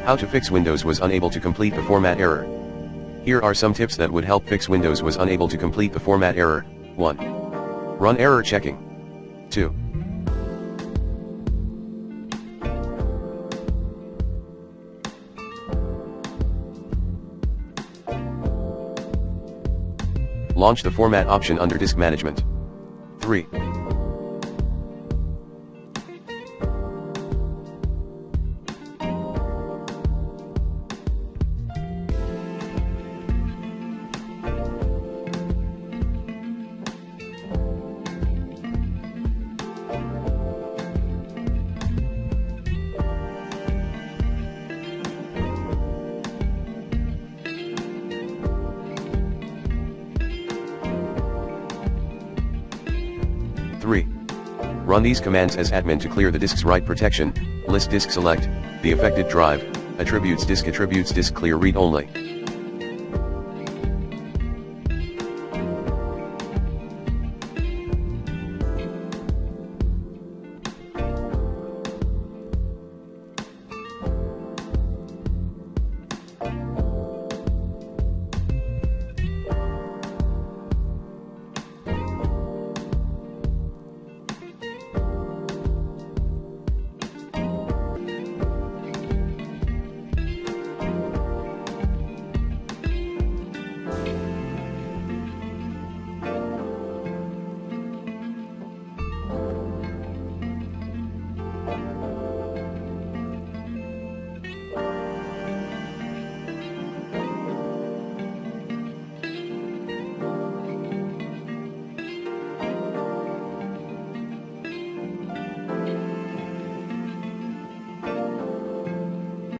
How to fix Windows was unable to complete the format error. Here are some tips that would help fix Windows was unable to complete the format error. 1. Run error checking. 2. Launch the format option under disk management. 3. Run these commands as admin to clear the disk's write protection, list disk select, the affected drive, attributes disk clear read only.